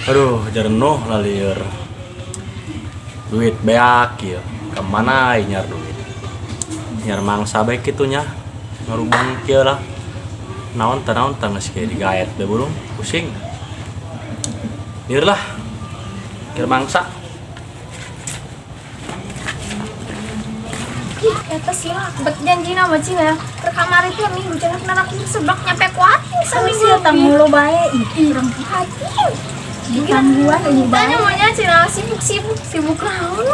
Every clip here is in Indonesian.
Aduh, jenuh lah liur. Duit beak ya. Kemana nyar duit? Nyar mangsa baik itunya. Ngarubang kia lah. Naon geus kayak digaet deh burung. Pusing. Liur lah. Nyar mangsa. Eta sila bet janji nama Cina ke kamar itu minggu jangan kena aku sebak nyampe kuatin sama sih tamu lo bae kurang hati gangguan ini tanya maunya Cina sibuk naon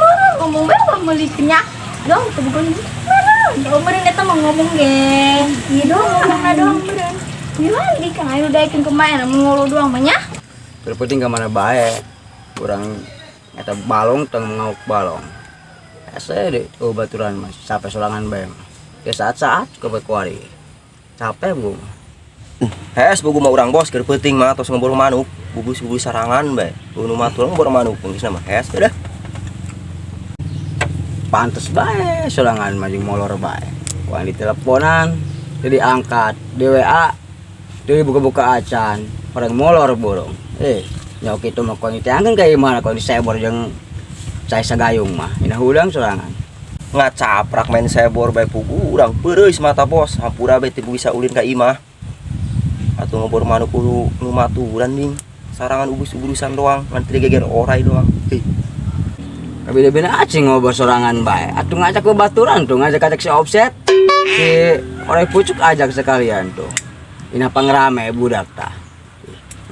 ngomong bae beli kenyak dong tuh bukan mana meureun eta mah ngomong ge ieu doang ngomongna doang meureun gimana di kan ayo daekeun kemain ngolo doang mah nya terpenting ke mana bae kurang eta balong teng ngauk balong saya deh baturan mas sampai sorangan bae ya saat ke kuari capek bu hes buku mah urang bos keur penting mah tos ngobrol manuk bubus sarangan bae nu matur ngobrol manuk geus nama hes udah pantes bae sorangan mah jeung molor bae kuang diteleponan jadi angkat di WA jadi buka-buka acan orang molor borong nyok itu mah kuang ditangkeun ka ieu mah kuang disebor jeung cai sagayung mah ina hudang sorangan ngacaprak main sebor bae pugu urang peureus mata bos hampura bae teu bisa ulin ka imah atuh ngobrol manuk ulu nu maturan ding sarangan ubus-ubusan doang ngan geger orai doang kabeda-beda acing ngobrol sorangan bae atuh ngajak ke baturan tuh ngajak si offset si orai pucuk ajak sekalian tuh ina pangrame budak tah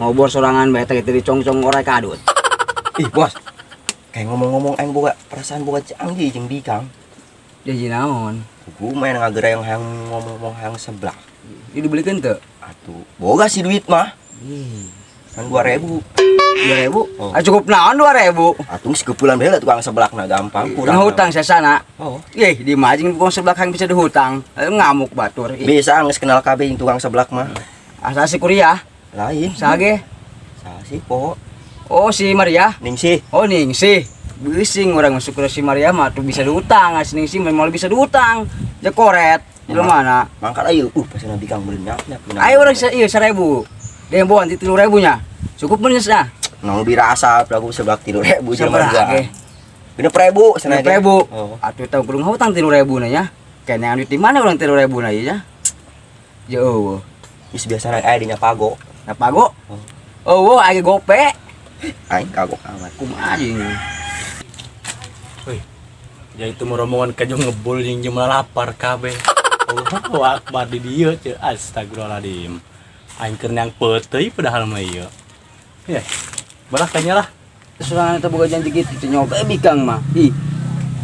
ngobrol sorangan bae teh dicongcong orai kadut ih bos kayak ngomong-ngomong aing boga perasaan boga canggih jeung Dikang. Janji naon? Ku main ngagerayang hayang ngomong hayang seblak. Ini dibelikeun teu? Atuh, boga si duit mah. Kan 2.000. 2.000? Oh. Cukup naon 2.000? Atuh sekepulan bae lah tukang seblakna gampang kurang. Ngahutang sasana. Oh. Di majing tukang seblak yang bisa dihutang. Ngamuk batur. Bisa geus kenal kabeh jeung tukang seblak mah. Asal si kuliah? Lain. Sage? Sasi po. Oh si Maria? Ningsih. Oh Ningsih. Bising orang masuk ke si Maria mah tuh bisa diutang, si Ningsih mau bisa diutang. Ya koret. Di mana? Mangkat ayo pasana Dikang beureun nyap. Ayo urang ieu 1.000. Dia bawa nanti 3.000-nya. Cukup bener nya. Nah lebih rasa aku seblak 3.000 jeung mah. 6.000 cenah. 6.000. Atuh tahu kudu ngutang 3.000 na nya. Kene duit di mana urang 3.000 na ieu nya. Ya eueuh. Geus biasa aya di Nyapago. Nyapago? Oh, aya gope. Aing kagok amat. Kumaha anjing. Wih. Ya itu rombongan kajong ngebul jeung jeung lapar kabeh. Allahu akbar di dieu ce. Astagfirullahaladzim. Aing keur nyang peuteuy padahal mah ieu. Ya. Balah kanya lah. Sorangan eta boga janji kitu teh nyoba Bikang mah. Ih.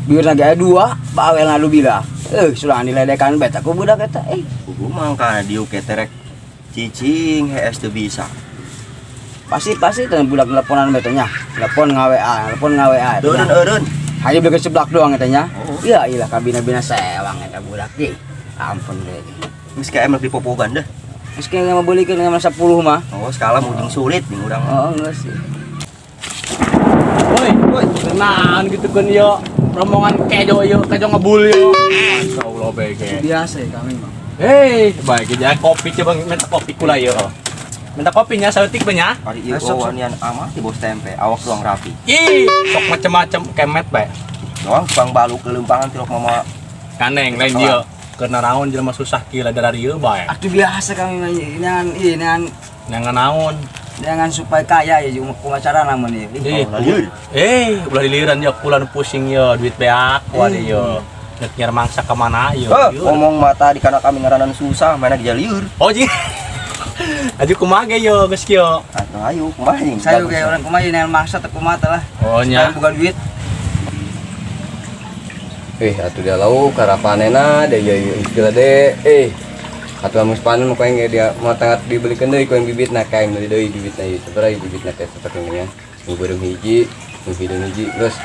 Bieur lagi aya 2, bae ngadu bila. Sorangan diledekan bae ku budak eta. Kudu mangka dieu keterek cicing hees teu bisa. Pasti teh budak teleponan bae teh nya. Telepon nga-WA. Eureun. Hanya beli seblak doang eta nya. Oh. Iya ilah kabina-bina sewang eta budak ge. Ampun deh. Geus kae emang dipopogan dah. Geus kae mah beulikeun mah 10 mah. Oh, skala mung sulit nih urang. Oh, geus sih. Woi, tenang gitu kan yo. Rombongan kejo yo, kejo ngebul yo. Masyaallah bege. Biasa ya kami mah. Baik aja kopi coba minta kopi kula yo. Minta kopinya saeutik banyak. Ari ieu wanian amat di bos tempe, awak doang rapi. Ih, sok macem-macem kemet bae. Doang tukang balu kelempangan tilok mama. Kaneng lain dia. Karena naon jelema susah kila dari ieu bae. Atuh biasa kami mah dengan Nangan naon. jangan supaya kaya ya cuma pengacara namun ya. Ulah diliran ya pulan pusing ya duit beak wadi ya. Nek nyar mangsa ka mana ya. Ngomong mata di kana kami ngaranan susah mana di lieur. Oh ji. Aju kumaha ge yo geus kieu. Atuh ayo kumaha nih. Saya kayak orang kumaha yang mangsa teh kumaha teh lah. Oh nya. Bukan duit. Atuh dia lau karapanena dia istilah deh. Atuh amus panen mau kayak dia mau tengah dibelikan deui ku yang bibitna kain beli deui bibitna ieu sabaraha bibitna teh seperti ini ya. Nu beureum hiji, nu hidung hiji terus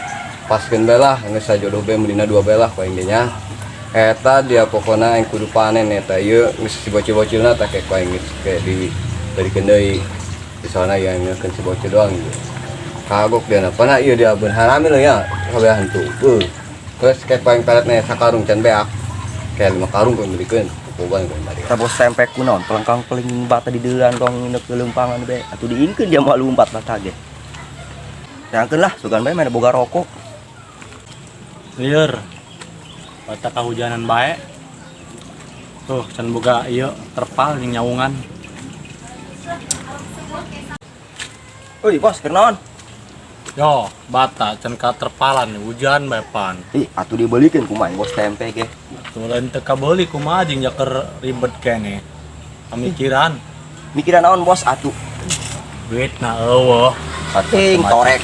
paskeun bae lah geus sajodoh bae melina dua bae lah ku aing nya. Eta dia pokona aing kudu panen eta ieu geus si bocil-bocilna teh kayak ku aing geus kayak dibeurekeun deui. Di sana yang ngeukeun si bocil doang gitu. Kagok dia napana ieu dia beun haramil ya kabeh hantu. Terus kayak ku aing peletna sakarung can beak. Kayak 5 karung ku beurekeun. Koban ku bari. Ta bos tempe kunaon pelengkang peling bata di deulan doang nginep ke lempangan bae. Atuh diingkeun dia mau lumpat bata ge. Yangkeun lah sugan bae mana boga rokok. Lieur. Bata kahujanan bae. Tuh, can boga ieu terpal jeung nyaungan. Euy bos keur naon? Yo, bata can ka terpalan hujan bae pan. Ih atuh dibelikeun kumaha bos tempe ge. Tuh lain teu kabeuli kumaha jeung jaker ribet keneh. Pamikiran Mikiran naon bos atuh? duitna eueuh. Sating torek.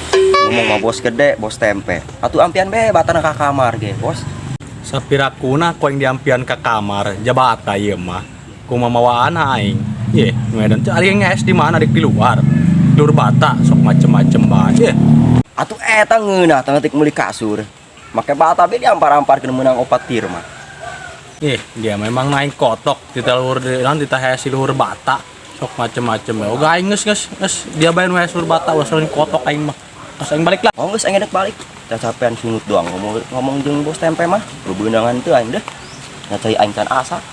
Ngomong mah bos gede, bos tempe. Atuh ampian bae batana ka kamar ge bos. Sapirakuna ku yang diampian ka kamar jabata ieu mah ku mamawaan aing ye medan teh ari nges di mana di luar dur bata sok macem-macem bae ye Atuh eta ngeunah teh ngetik meuli kasur. Make bata be diampar-amparkeun meunang opat tir mah. dia memang naik kotok di luhur di tahesi luhur bata sok macem-macem bae oga aing geus dia bae nu luhur bata wasarin kotok aing mah pas aing balik lah Oh geus aing balik. Cacapean sunut doang ngomong jeung bos tempe mah. Bebeunangan teu aing deh. Ngacai aing can asa.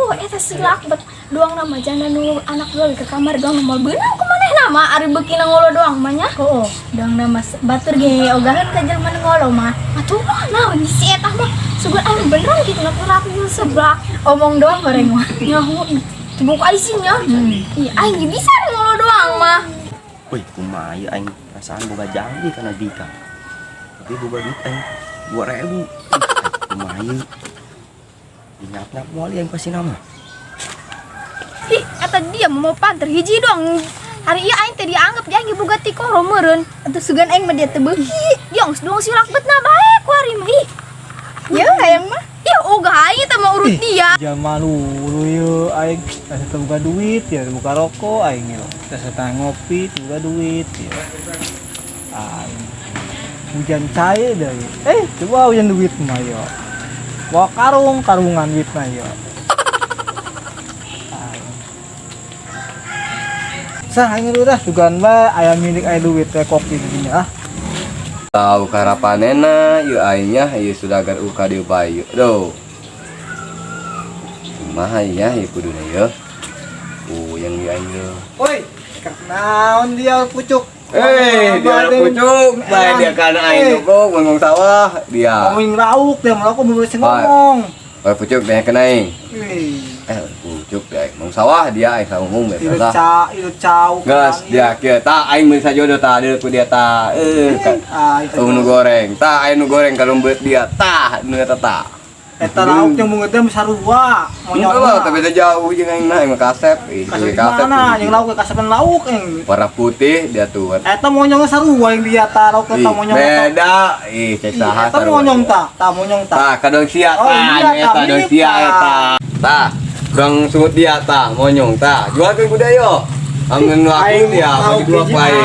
Eta silak bet doang nama jana nu anak dua ke kamar doang moal beunang kumaneh nama ari beuki na ngolo doang mah nya. Doang nama batur ge ogaheun ka jelema nu ngolo mah. Atuh naon si eta mah sugan aing beneran kitu na rapi seblak. Omong doang goreng mah. Nyaho dibuka isinya. Ih aing bisa ngolo doang mah. Wih kumaha ieu aing perasaan boga janji kana Dika. Tapi boga duit aing 2000. Kumaha ieu? Nyap-nyap moal yang pasti nama. Ih, eta dia mau panter hiji doang. Hari ieu aing teh dianggap dia aing boga ti koro meureun. Atuh sugan aing mah dia teu beuki. Yongs doang silak betna bae ku ari mah. Ih. Ya hayang mah. Ih, oga aing teh mau urut dia. Zaman dulu yuk, aing rasa buka duit ya, buka rokok aing yo. Rasa ngopi, buka duit ya. Aing hujan cair dari. Coba hujan duit mah yo. Bawa karungan duit mah yo. Sah aing udah sugan bae aya milik aya duit teh kopi gini ah. Tahu karapanena ieu aingnya ieu sudah agar uka dieu bae do. Kumaha ya ieu kuduna ieu. Yang ieu aing ieu. Woi, naon dia pucuk? Dia pucuk, bae dia kana aing kok ngomong sawah dia. Ngomong lauk dia mau aku mau ngomong. Bae pucuk dia kana aing. Wih. Pucuk dia ngomong sawah dia aing ngomong Itu biasa. cau. Gas dia kieu tah aing meuli sajodoh tah deuk ku dia tah. Nu goreng. Tah aing nu goreng ka lembut dia tah nu eta tah. Eta lauk yang bungetnya sarua. Monyok tapi teh jauh jeung aing mah kasep. Kasep mana? Yang lauk kasepan lauk yang warna putih dia tuh. eta monyong sarua yang dia ta lauk eta monyong. Beda. Cek saha Eta monyong ta, monyong ta. Tah kadang sia Oh, tah iya, eta tah, dong mirip, sia tah. eta. Tah. Dong sungut dia tah monyong tah. Jualkeun ku dia yo. Amun laku dia bagi dua bae.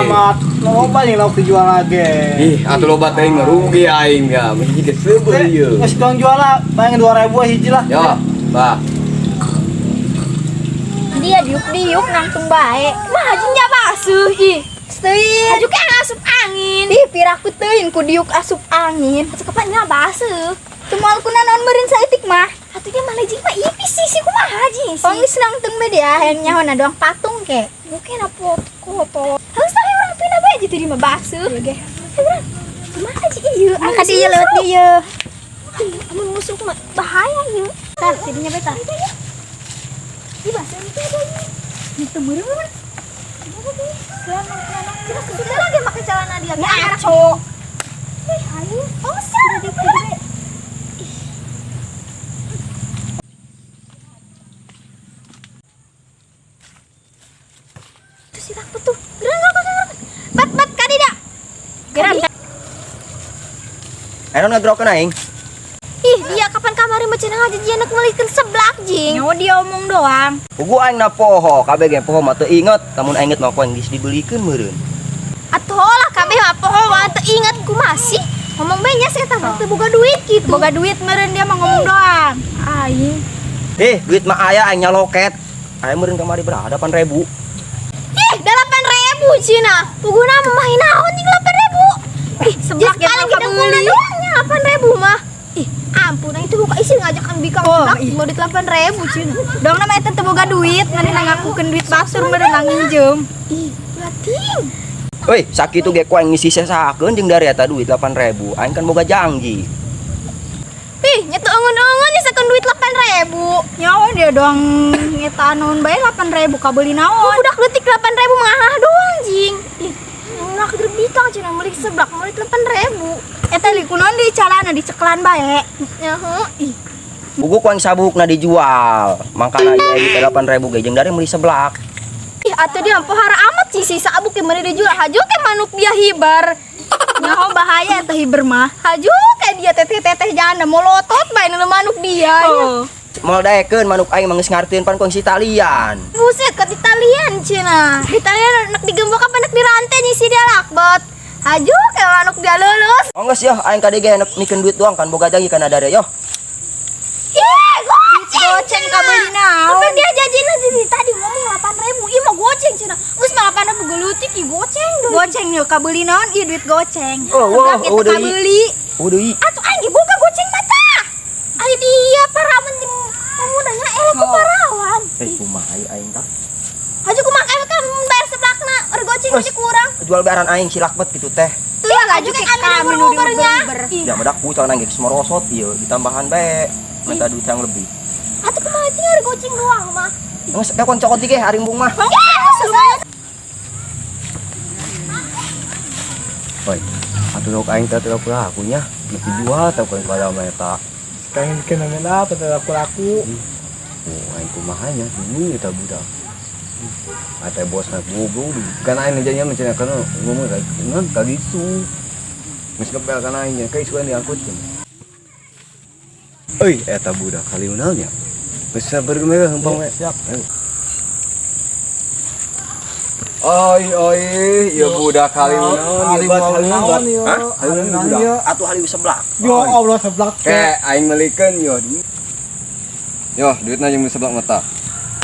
Loba yang lauk dijual lagi. Ih, atuh loba teh rugi aing ya. Mesti geus seubeuh ieu. Geus dong jual lah, bayang 2000 hiji lah. Yo, bah. Dia diuk-diuk nangtung bae. Mah hajinya basuh ih. Teuing aju ke asup angin. Ih, piraku teuing ku diuk asup angin. Atuh kapanya basuh. Tumal ku naon meureun saeutik mah. Atuh ge mah lejing mah ipis sih kumaha haji sih. Pangis nangtung be dia hayang nyawana doang patung ke. Mungkin apa foto. Haus tah urang pina bae jadi mah basuh. Ieu ge. Kumaha haji ieu? Angkat ieu lewat dieu. Amun musuh mah bahaya ieu. Tah, jadinya beta. Di basuh itu ada ini. Itu meureun. Kita sudah lagi pakai celana dia. Ya, ngaco. Ayo, oh sudah dikit. Itu si takut tuh. Gerak. Bat kadida. Gerak. Ayo ngagrokeun aing. Ih, dia kapan kamari mah cenah aja dia nak ngelikeun seblak jing. Nyawa dia omong doang. Pugu aing na poho, kabeh ge poho mah teu inget. Lamun aing inget mah poho geus dibelikeun meureun. Atuh lah kabeh mah poho mah teu inget kumaha nya saya teh boga duit gitu. Boga duit meureun dia mah ngomong doang. Aing. Duit mah aya aing nyaloket. Aya meureun kamari berapa? 8.000. Ih, 8.000 cina. Puguna mah main naon jeung 8.000. Ih, seblak ge mah kabeli. 8.000 mah. Ih, ampun itu buka isi ngajakan bikang seblak mau duit 8.000 cina. Dong nama eta teu boga duit, maneh ngakukeun duit basur meureun nginjem. Ih, yating. Euy, sakitu ge ku aing ngisi sesakeun jeung dari eta duit 8.000. Aing kan boga janji. Ih, nyetu engun-engun nyesakeun duit 8.000. Nyawa dia doang nyeta naon bae 8.000 kabeli naon. Budak leutik 8.000 mah doang jing. Ih, nak bikang cina meuli seblak meuli 8.000. Eta li kunaon di calana di ceklan bae. Ya heuh. Ih. Buku ku aing sabukna dijual. Mangkana ieu duit 8.000 ge jeung dari meuli seblak. Ih, atuh dia pohara amat sih si sabuk ge meuli dijual. Haju ke manuk dia hibar. Nyaho bahaya eta hibar mah. Haju ke dia teteh-teteh janda molotot bae nu manuk dia. Moal daekeun manuk aing mah geus ngartieun pan ku si talian. Buset ke Italian cina. Di Italian nak digembok apa nak dirantai nih si dia lakbet. Haju ke manuk dia lulus. Oh geus yo aing ka dieu ge mikeun duit doang kan boga janji kana dare yo. Ih, goceng kabeli naon. Tapi dia janjina jadi tadi ngomong 8.000. Ih mah goceng cina. Geus mah 8.000 geuleutik ih goceng deui. Goceng yo kabeli naon ieu duit goceng. Oh, Seblak eta kabeli. Deui. Atuh aing ge boga goceng mata. Ari dia parawan jeung pamudanya elek ku parawan. Kumaha aing tah? Haju kumaha kan bayar seblakna, eur goceng Bos. masih kurang. Jual bayaran aing si lakbet kitu teh. Tuh ya haju ke kami nomornya. Ya badak ku calana ge geus merosot ieu ditambahan bae. Minta duit yang lebih. Atuh kumaha cing eur goceng doang mah. Geus kon cokot ge hari embung mah. Oi, atuh nok aing teh teu aku nya. Mesti jual tau kan kalau mah eta. Kangen kenangan apa teh laku-laku. Oh, aing kumaha nya ini eta budak. Ate bos na goblok kan aing nya mencana kana ngomong kayak ngan ka gitu. Geus kebel kana aing nya kayak suan diangkutkeun. Euy, eta budak kali unalnya. Geus sabar mega hempang we. Siap. Oi, ya budak kali unal. naon yo. Hah? Budak. Atuh haliu seblak. Yo Allah seblak. Kayak aing melikeun yo. Yo, duitna jeung seblak mata.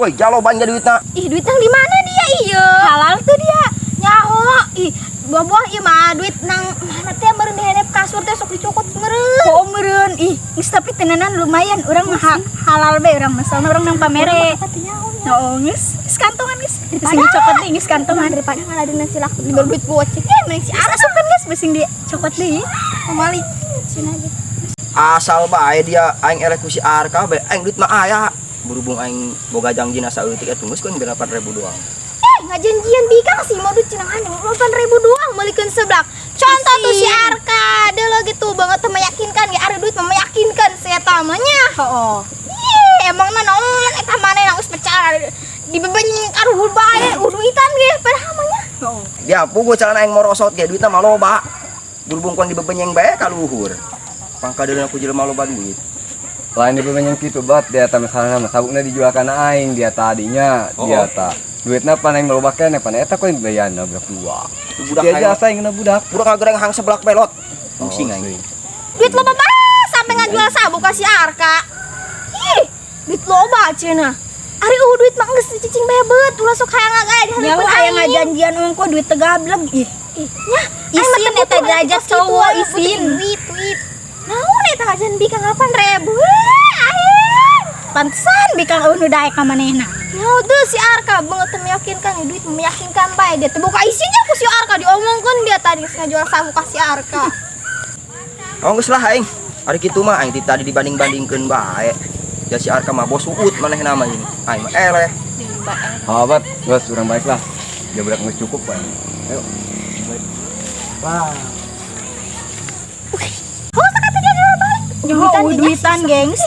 Woi, jaloban ge duitna. Ih, duit yang di mana dia iya? Halal tuh dia. Nyaho. Ih, buah-buah ieu mah duit nang mana teh meureun dihenep kasur teh sok dicokot meureun. Oh, meureun. Ih, geus tapi tenanan lumayan urang mah halal bae urang mah soalna urang nang pamere. Oh, geus kantongan geus. Sing dicokot deui geus kantongan daripada ngaladeun si laku di duit goceng. Ya mending si Ara sukan geus besing dia cokot deui. Pamali. Cina aja. Asal bae dia aing elek ku si Arka bae aing duit mah aya. Berhubung aing boga janjina saeutik atuh geus ku 8.000 doang. Ngajanjian bikang sih mau duit cenah anjing 8.000 doang meulikeun seblak. Contoh tuh si Arka, dia lo gitu banget meyakinkan ya ada duit meyakinkan si eta mah nya. Heeh. Ih, emangna naon eta maneh geus pecah dibebeny karuhul bae duitan ge padahal mah nya. Heeh. Dia puguh calana aing morosot ge duitna mah loba. Berhubung kon dibebenyeng bae ka luhur. Pangkadeuna ku jelema loba duit. Lain dibebenyang kitu bat dia ta misalna mah sabukna dijual kana aing dia tadinya dia ta. Duitna pan aing meloba keneh pan eta koin bayana budak dua. Budak Dia aja asa aing budak. Budak ngagoreng hang seblak pelot. Pusing aing. Duit loba banget sampai ngajual sabuk ka si Arka. Ih, duit loba cenah. Ari duit mah geus dicicing bebet, ulah sok hayang ngagaya di Nyawa aya ngajanjian engko duit tegableg ih. Nya, Isin eta derajat cowok isin. Duit. Naon eta ngajan bikang 8.000. Aing. Pantesan bikang nu daek ka manehna. Nyaho tuh si Arka banget meyakinkan duit meyakinkan bae dia teh buka isinya ku si Arka diomongkeun dia tadi ngajual sabuk ka si Arka. Oh geus lah aing. Ari kitu mah aing tadi dibanding-bandingkeun bae. Ya si Arka mah bos uut manehna mah ini. Aing mah eleh. Sahabat, bos urang baiklah. Dia budak geus cukup pan. Ayo. Wah. Oh, sakata dia balik. Nyaho duitan gengs.